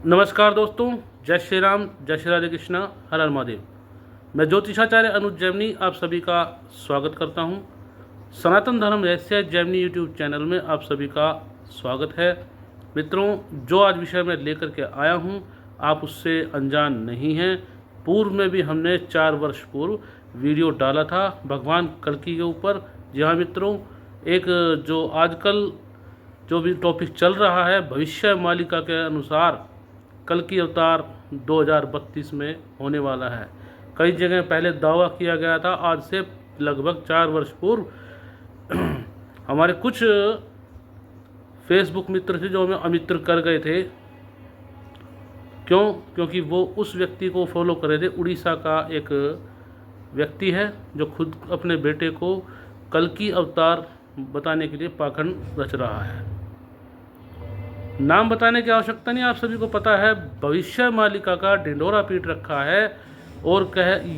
नमस्कार दोस्तों, जय श्री राम, जय श्री राधे कृष्णा, हर हर महादेव। मैं ज्योतिषाचार्य अनुज जैमिनी आप सभी का स्वागत करता हूं। सनातन धर्म रहस्य जैमिनी यूट्यूब चैनल में आप सभी का स्वागत है। मित्रों, जो आज विषय मैं लेकर के आया हूं, आप उससे अनजान नहीं हैं। पूर्व में भी हमने 4 वर्ष पूर्व वीडियो डाला था भगवान कल्कि के ऊपर। जी हाँ मित्रों, एक जो आजकल जो भी टॉपिक चल रहा है, भविष्य मालिका के अनुसार कल्कि अवतार 2032 में होने वाला है। कई जगह पहले दावा किया गया था, आज से लगभग 4 वर्ष पूर्व हमारे कुछ फेसबुक मित्र थे जो हमें अमित्र कर गए थे। क्योंकि वो उस व्यक्ति को फॉलो कर रहे थे। उड़ीसा का एक व्यक्ति है जो खुद अपने बेटे को कल्कि अवतार बताने के लिए पाखंड रच रहा है। नाम बताने की आवश्यकता नहीं, आप सभी को पता है। भविष्य मालिका का ढिंढोरा पीट रखा है और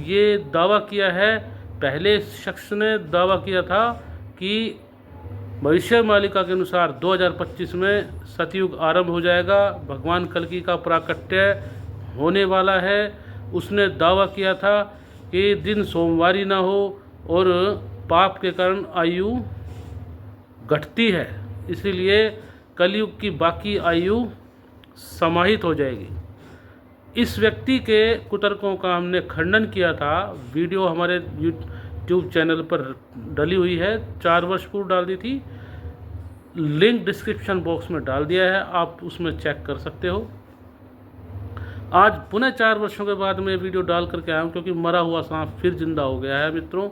ये दावा किया है। पहले शख्स ने दावा किया था कि भविष्य मालिका के अनुसार 2025 में सतयुग आरंभ हो जाएगा, भगवान कल्कि का प्राकट्य होने वाला है। उसने दावा किया था कि दिन सोमवारी ना हो और पाप के कारण आयु घटती है, इसीलिए कलयुग की बाकी आयु समाहित हो जाएगी। इस व्यक्ति के कुतर्कों का हमने खंडन किया था। वीडियो हमारे यूट्यूब चैनल पर डली हुई है, 4 वर्ष पूर्व डाल दी थी। लिंक डिस्क्रिप्शन बॉक्स में डाल दिया है, आप उसमें चेक कर सकते हो। आज पुनः 4 वर्षों के बाद मैं वीडियो डाल करके आया हूँ, क्योंकि मरा हुआ सांप फिर जिंदा हो गया है मित्रों।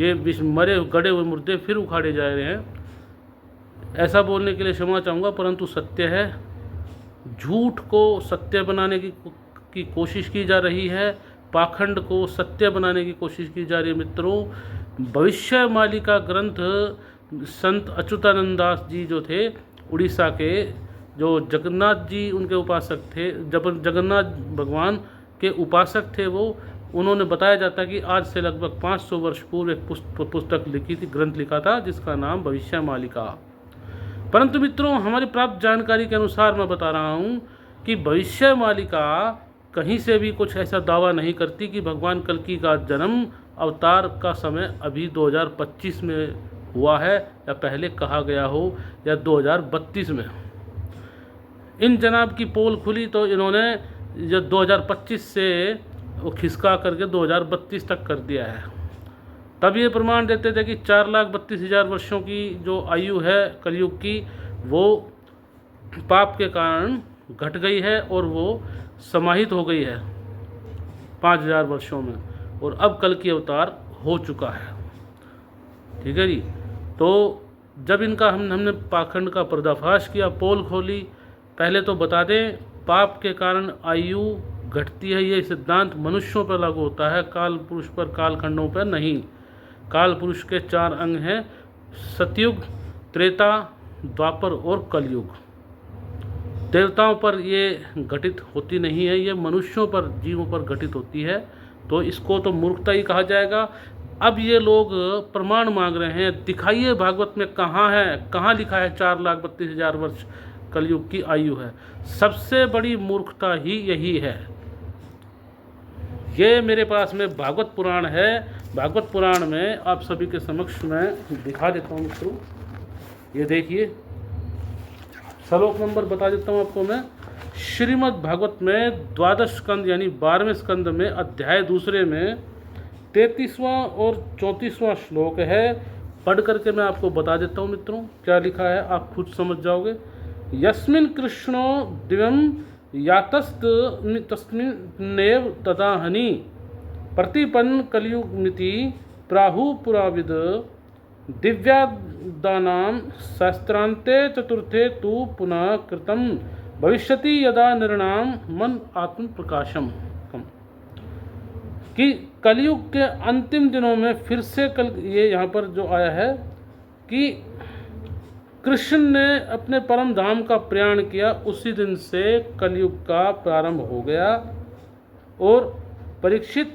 ये मरे गड़े हुए मुर्दे फिर उखाड़े जा रहे हैं। ऐसा बोलने के लिए क्षमा चाहूँगा, परंतु सत्य है। झूठ को सत्य बनाने की कोशिश की जा रही है, पाखंड को सत्य बनाने की कोशिश की जा रही है मित्रों। भविष्य मालिका ग्रंथ संत अच्युतानंद दास जी जो थे उड़ीसा के, जो जगन्नाथ जी उनके उपासक थे, जगन्नाथ भगवान के उपासक थे वो, उन्होंने बताया जाता है कि आज से लगभग 500 वर्ष पूर्व एक पुस्तक लिखी थी, ग्रंथ लिखा था, जिसका नाम भविष्य मालिका। परंतु मित्रों, हमारी प्राप्त जानकारी के अनुसार मैं बता रहा हूँ कि भविष्य मालिका कहीं से भी कुछ ऐसा दावा नहीं करती कि भगवान कल्कि का जन्म अवतार का समय अभी 2025 में हुआ है, या पहले कहा गया हो, या 2032 में। इन जनाब की पोल खुली तो इन्होंने जो 2025 से वो खिसका करके 2032 तक कर दिया है। तब ये प्रमाण देते थे कि 4,32,000 वर्षों की जो आयु है कलयुग की, वो पाप के कारण घट गई है और वो समाहित हो गई है 5,000 वर्षों में, और अब कल्कि अवतार हो चुका है। ठीक है जी। तो जब इनका हमने पाखंड का पर्दाफाश किया, पोल खोली, पहले तो बता दें, पाप के कारण आयु घटती है, ये सिद्धांत मनुष्यों पर लागू होता है, काल पुरुष पर, कालखंडों पर नहीं। काल पुरुष के 4 अंग हैं, सतयुग, त्रेता, द्वापर और कलयुग। देवताओं पर ये घटित होती नहीं है, ये मनुष्यों पर, जीवों पर घटित होती है। तो इसको तो मूर्खता ही कहा जाएगा। अब ये लोग प्रमाण मांग रहे हैं, दिखाइए भागवत में कहाँ है, कहाँ लिखा है 4,32,000 वर्ष कलयुग की आयु है। सबसे बड़ी मूर्खता ही यही है। ये मेरे पास में भागवत पुराण है। भागवत पुराण में आप सभी के समक्ष मैं दिखा देता हूँ मित्रों, ये देखिए, श्लोक नंबर बता देता हूँ आपको मैं। श्रीमद् भागवत में 12 स्कंद यानी 12वें स्कंद में अध्याय 2 में 33वां और 34वां श्लोक है। पढ़ करके मैं आपको बता देता हूँ मित्रों क्या लिखा है, आप खुद समझ जाओगे। यस्मिन् कृष्णो दिव्यम यातस्त तस्मिन्नेव तदाहनि प्रतिपन्न कलियुगमिति प्राहु पुराविद दिव्यादानां शास्त्रान्ते चतुर्थे तु पुनः कृतं भविष्यति यदा नृणां मन आत्म प्रकाशम। कि कलयुग के अंतिम दिनों में फिर से ये यहाँ पर जो आया है कि कृष्ण ने अपने परम धाम का प्रयाण किया, उसी दिन से कलयुग का प्रारंभ हो गया। और परीक्षित,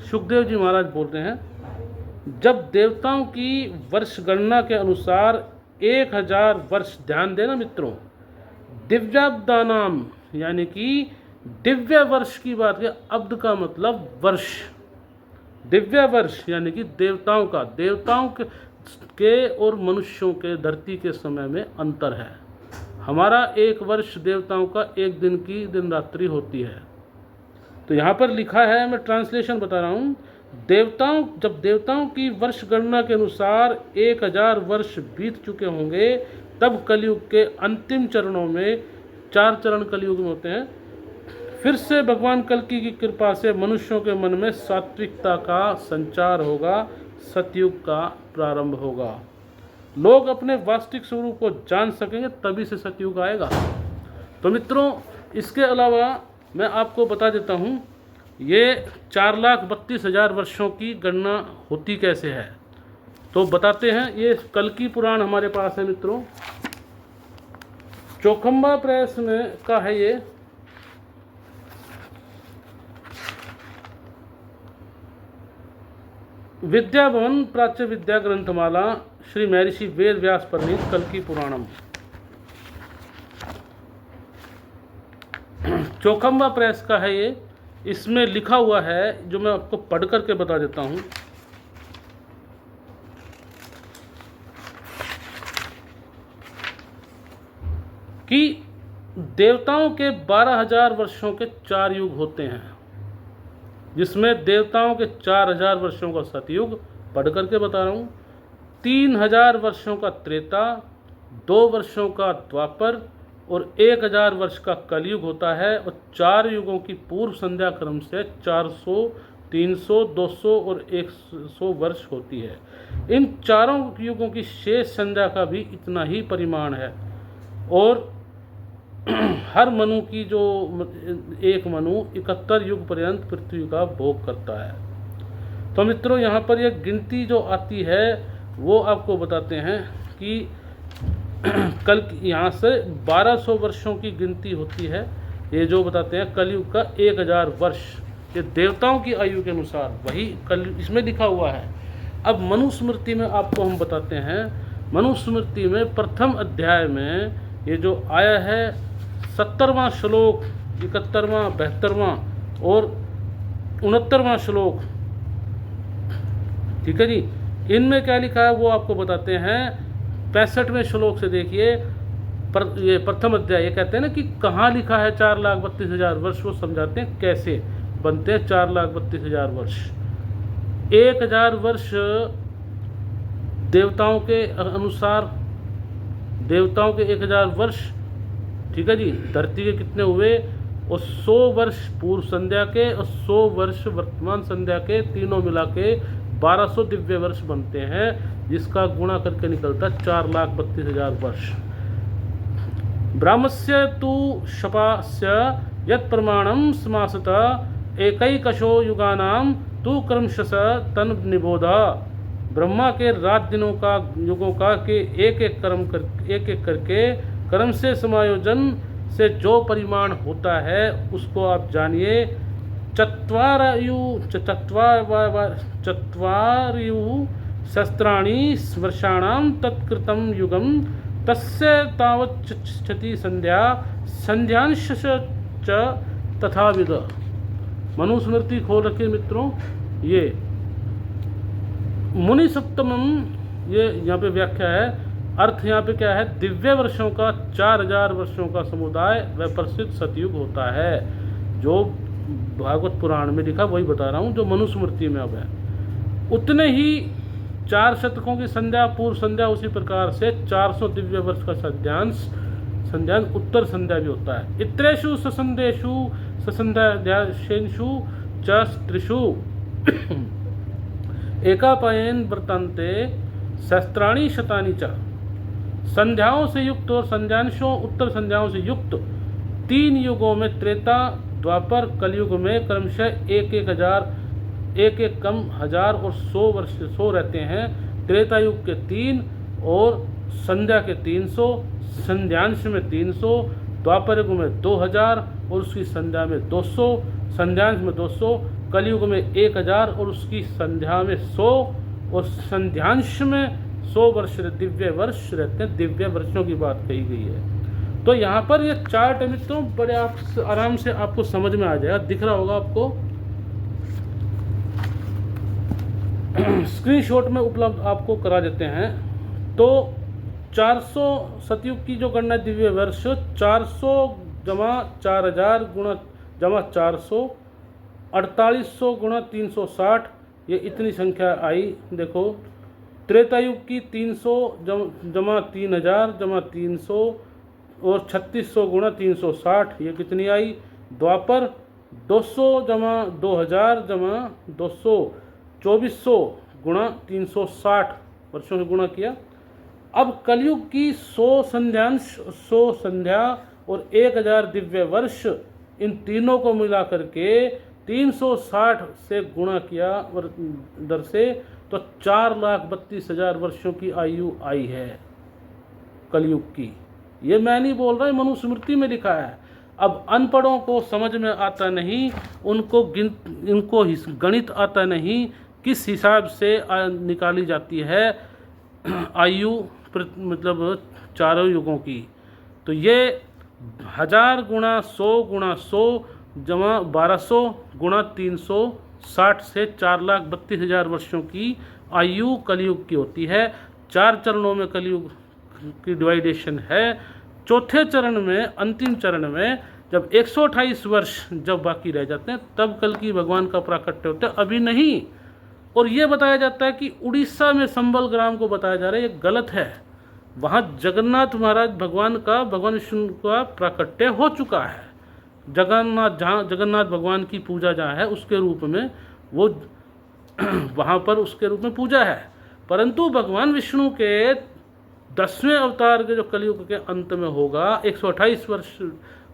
सुखदेव जी महाराज बोलते हैं, जब देवताओं की वर्ष गणना के अनुसार 1000 वर्ष, ध्यान देना मित्रों, दिव्याब्दानाम यानी कि दिव्य वर्ष की बात है। अब्द का मतलब वर्ष, दिव्य वर्ष यानी कि देवताओं के और मनुष्यों के धरती के समय में अंतर है। हमारा एक वर्ष देवताओं का एक दिन की दिन रात्रि होती है। तो यहाँ पर लिखा है, मैं ट्रांसलेशन बता रहा हूँ, जब देवताओं की वर्ष गणना के अनुसार 1000 वर्ष बीत चुके होंगे, तब कलयुग के अंतिम चरणों में, 4 चरण कलयुग में होते हैं, फिर से भगवान कल्कि की कृपा से मनुष्यों के मन में सात्विकता का संचार होगा, सतयुग का प्रारंभ होगा। लोग अपने वास्तविक स्वरूप को जान सकेंगे, तभी से सतयुग आएगा। तो मित्रों, इसके अलावा मैं आपको बता देता हूँ, ये 4,32,000 वर्षों की गणना होती कैसे है, तो बताते हैं। ये कल्कि पुराण हमारे पास है मित्रों, चौखंबा प्रेस में का है ये। विद्या भवन प्राच्य विद्या ग्रंथमाला श्री महर्षि वेद व्यास प्रणीत कल्कि पुराणम, चौखंबा प्रेस का है ये। इसमें लिखा हुआ है, जो मैं आपको पढ़ करके बता देता हूँ, कि देवताओं के 12,000 वर्षों के 4 युग होते हैं, जिसमें देवताओं के 4,000 वर्षों का सतयुग, पढ़ करके बता रहा हूँ, 3,000 वर्षों का त्रेता, 2 वर्षों का द्वापर और 1,000 वर्ष का कलयुग होता है। और 4 युगों की पूर्व संध्या क्रम से 400, 300, 200 और 100 वर्ष होती है। इन चारों युगों की शेष संध्या का भी इतना ही परिमाण है। और हर मनु की जो एक मनु 71 युग पर्यंत पृथ्वी का भोग करता है। तो मित्रों, यहाँ पर यह गिनती जो आती है वो आपको बताते हैं कि कल यहाँ से 1200 वर्षों की गिनती होती है। ये जो बताते हैं कलयुग का 1000 वर्ष, ये देवताओं की आयु के अनुसार, वही कल इसमें लिखा हुआ है। अब मनुस्मृति में आपको हम बताते हैं, मनुस्मृति में प्रथम अध्याय में ये जो आया है 70वां श्लोक, 71वां, 72वां और 69वां श्लोक, ठीक है जी, इनमें क्या लिखा है वो आपको बताते हैं। 65वें श्लोक से देखिए, ये प्रथम अध्याय, ये कहते हैं ना कि कहाँ लिखा है 4,32,000 वर्ष, वो समझाते हैं कैसे बनते हैं 4,32,000 वर्ष। 1,000 वर्ष देवताओं के अनुसार, देवताओं के 1,000 वर्ष, ठीक है जी, धरती के कितने हुए, और 100 वर्ष पूर्व संध्या के और 100 वर्ष वर्तमान संध्या के, तीनों मिला के 1200 दिव्य वर्ष बनते हैं, जिसका गुणा करके निकलता 4,32,000 वर्ष। ब्राह्मस्य तु शपास्य यत् प्रमाणम समासतः एकैकशो युगानाम तु क्रमशः तन निबोधा। ब्रह्मा के रात दिनों का, युगों का के एक एक करके क्रम से समायोजन से जो परिमाण होता है उसको आप जानिए। चत्वारयु शस्त्राणि वर्षाणां तत्कृतं युगं तस्य तावच्छति संध्या संध्यांश च तथाविध। मनुस्मृति खोल रखिए मित्रों, ये मुनि सप्तमम, ये यहाँ पे व्याख्या है। अर्थ यहाँ पे क्या है, दिव्य वर्षों का 4,000 वर्षों का समुदाय वह प्रसिद्ध सतयुग होता है। जो भागवत पुराण में लिखा वही बता रहा हूँ, जो मनुस्मृति में अब है। उतने ही 4 शतकों की संध्या, पूर्व संध्या, उसी प्रकार से 400 दिव्य वर्ष का संध्यान उत्तर संध्या भी होता है। इत्रेषु ससंदेषु ससंध्याशेषु च त्रिषु एकापायन वर्तन्ते शस्त्राणि शतानि च। संध्याओं से युक्त और संध्यांशों, उत्तर संध्याओं से युक्त 3 युगों में, त्रेता, द्वापर, कलयुग में क्रमशः एक कम 1000 और 100 वर्ष 100 रहते हैं। त्रेता युग के 3 और संध्या के 300, संध्यांश में 300, द्वापर युग में 2000 और उसकी संध्या में 200, संध्यांश में 200, कलयुग में 1000 और उसकी संध्या में 100 और संध्यांश में 100 वर्ष दिव्य वर्ष रहते हैं। दिव्य वर्षों की बात कही गई है। तो यहाँ पर ये चार्ट मित्रों बड़े आप आराम से आपको समझ में आ जाएगा, दिख रहा होगा आपको स्क्रीनशॉट में उपलब्ध आपको करा देते हैं। तो 400 सतयुग की जो गणना दिव्य वर्ष 400 जमा 4000 गुणा जमा 400 4800 गुणा 360, ये इतनी संख्या आई। देखो त्रेतायुग की 300 जमा 3000 जमा 300 और 3600 गुणा 360, ये कितनी आई। द्वापर 200 जमा 2000 जमा 200 2400 गुणा 360 वर्षों से गुणा किया। अब कलयुग की 100 संध्यांश 100 संध्या और 1000 दिव्य वर्ष, इन तीनों को मिला करके 360 से गुणा किया दर से, तो 4,32,000 वर्षों की आयु आई है कलयुग की। ये मैं नहीं बोल रहा, मनुस्मृति में लिखा है। अब अनपढ़ों को समझ में आता नहीं, इनको गणित आता नहीं, किस हिसाब से निकाली जाती है आयु मतलब चारों युगों की। तो ये 1000 गुणा 100 गुणा 100 जमा 1200 गुणा 360 से 4,32,000 वर्षों की आयु कलयुग की होती है। 4 चरणों में कलयुग की डिवाइडेशन है। चौथे चरण में, अंतिम चरण में, जब 128 वर्ष जब बाकी रह जाते हैं तब कल्कि भगवान का प्राकट्य होता है, अभी नहीं। और ये बताया जाता है कि उड़ीसा में संबल ग्राम को बताया जा रहा है, ये गलत है। वहाँ जगन्नाथ महाराज भगवान विष्णु का प्राकट्य हो चुका है। जगन्नाथ भगवान की पूजा जहाँ है उसके रूप में वो वहाँ पर उसके रूप में पूजा है। परंतु भगवान विष्णु के 10वें अवतार के जो कलयुग के अंत में होगा, 128 वर्ष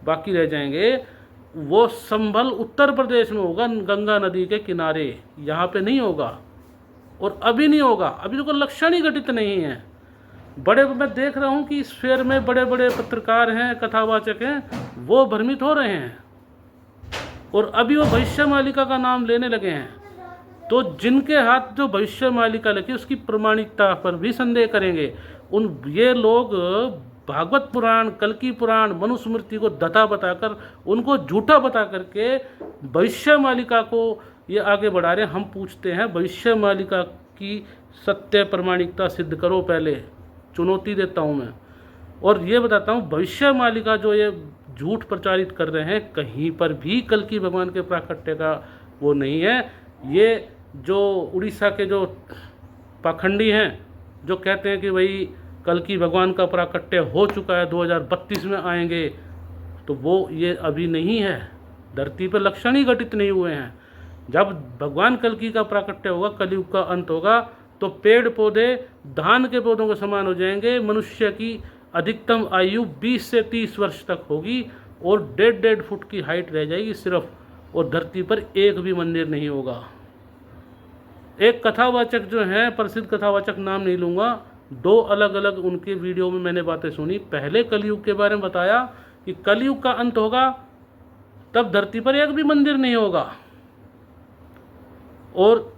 बाकी रह जाएंगे, वो संभल उत्तर प्रदेश में होगा, गंगा नदी के किनारे। यहाँ पे नहीं होगा और अभी नहीं होगा, अभी तो कोई लक्षण ही घटित नहीं है। मैं देख रहा हूँ कि इस फेयर में बड़े बड़े पत्रकार हैं, कथावाचक हैं, वो भ्रमित हो रहे हैं और अभी वो भविष्य मालिका का नाम लेने लगे हैं। तो जिनके हाथ जो भविष्य मालिका लिखी उसकी प्रमाणिकता पर भी संदेह करेंगे। ये लोग भागवत पुराण, कल्कि पुराण, मनुस्मृति को दता बताकर, उनको झूठा बता करके भविष्य मालिका को ये आगे बढ़ा रहे हैं। हम पूछते हैं भविष्य मालिका की सत्य प्रमाणिकता सिद्ध करो, पहले चुनौती देता हूँ मैं। और ये बताता हूँ भविष्य मालिका जो ये झूठ प्रचारित कर रहे हैं, कहीं पर भी कल्कि भगवान के प्राकट्य का वो नहीं है। ये जो उड़ीसा के जो पाखंडी हैं, जो कहते हैं कि भाई कल्कि भगवान का प्राकट्य हो चुका है, 2032 में आएंगे, तो वो ये अभी नहीं है। धरती पर लक्षण ही घटित नहीं हुए हैं। जब भगवान कल्कि का प्राकट्य होगा, कलयुग का अंत होगा, तो पेड़ पौधे धान के पौधों के समान हो जाएंगे। मनुष्य की अधिकतम आयु 20 से 30 वर्ष तक होगी और 1.5 फुट की हाइट रह जाएगी सिर्फ, और धरती पर एक भी मंदिर नहीं होगा। एक कथावाचक जो हैं, प्रसिद्ध कथावाचक, नाम नहीं लूँगा, 2 अलग अलग उनके वीडियो में मैंने बातें सुनी। पहले कलयुग के बारे में बताया कि कलयुग का अंत होगा तब धरती पर एक भी मंदिर नहीं होगा और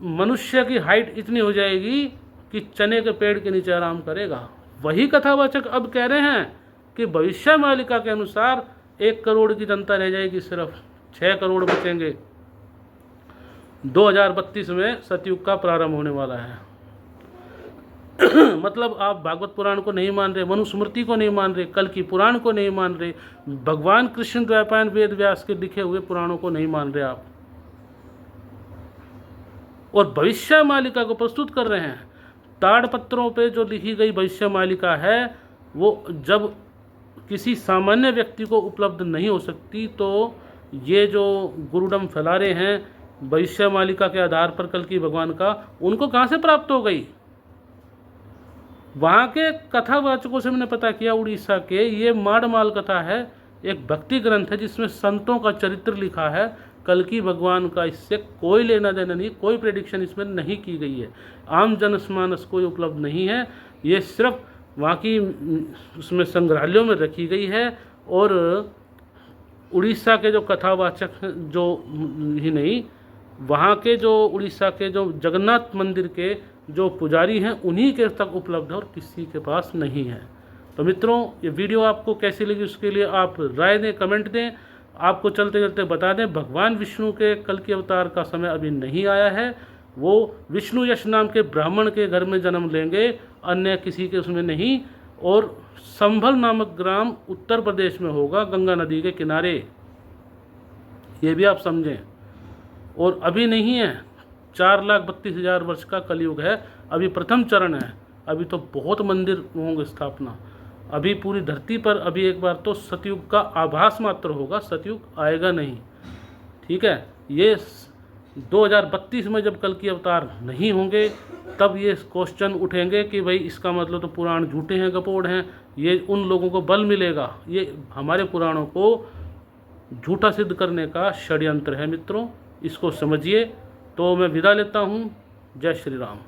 मनुष्य की हाइट इतनी हो जाएगी कि चने के पेड़ के नीचे आराम करेगा। वही कथावाचक अब कह रहे हैं कि भविष्य मालिका के अनुसार 1 करोड़ की जनता रह जाएगी, सिर्फ 6 करोड़ बचेंगे। 2032 में सतयुग का प्रारंभ होने वाला है। मतलब आप भागवत पुराण को नहीं मान रहे, मनुस्मृति को नहीं मान रहे, कल्कि पुराण को नहीं मान रहे, भगवान कृष्ण द्वैपायन वेद व्यास के लिखे हुए पुराणों को नहीं मान रहे आप, और भविष्य मालिका को प्रस्तुत कर रहे हैं। ताड़पत्रों पे जो लिखी गई भविष्य मालिका है, वो जब किसी सामान्य व्यक्ति को उपलब्ध नहीं हो सकती, तो ये जो गुरुडम फैला रहे हैं भविष्य मालिका के आधार पर कल्कि भगवान का, उनको कहाँ से प्राप्त हो गई? वहाँ के कथावाचकों से मैंने पता किया, उड़ीसा के, ये माड़माल कथा है, एक भक्ति ग्रंथ है जिसमें संतों का चरित्र लिखा है। कल्कि भगवान का इससे कोई लेना देना नहीं, कोई प्रेडिक्शन इसमें नहीं की गई है, आम जनमानस को उपलब्ध नहीं है। ये सिर्फ वहाँ की उसमें संग्रहालयों में रखी गई है। और उड़ीसा के जो कथावाचक जो ही नहीं, वहाँ के जो उड़ीसा के जो जगन्नाथ मंदिर के जो पुजारी हैं, उन्हीं के तक उपलब्ध है और किसी के पास नहीं है। तो मित्रों, ये वीडियो आपको कैसी लगी उसके लिए आप राय दें, कमेंट दें। आपको चलते चलते बता दें, भगवान विष्णु के कल की अवतार का समय अभी नहीं आया है। वो विष्णु यश नाम के ब्राह्मण के घर में जन्म लेंगे, अन्य किसी के उसमें नहीं। और संभल नामक ग्राम उत्तर प्रदेश में होगा, गंगा नदी के किनारे, ये भी आप समझें। और अभी नहीं है, 4,32,000 वर्ष का कलयुग है, अभी प्रथम चरण है। अभी तो बहुत मंदिर होंगे स्थापना, अभी पूरी धरती पर अभी एक बार तो सतयुग का आभास मात्र होगा, सतयुग आएगा नहीं। ठीक है, ये 2032 में जब कल की अवतार नहीं होंगे तब ये क्वेश्चन उठेंगे कि भाई इसका मतलब तो पुराण झूठे हैं, गपोड़ हैं। ये उन लोगों को बल मिलेगा, ये हमारे पुराणों को झूठा सिद्ध करने का षड्यंत्र है मित्रों, इसको समझिए। तो मैं विदा लेता हूँ। जय श्री राम।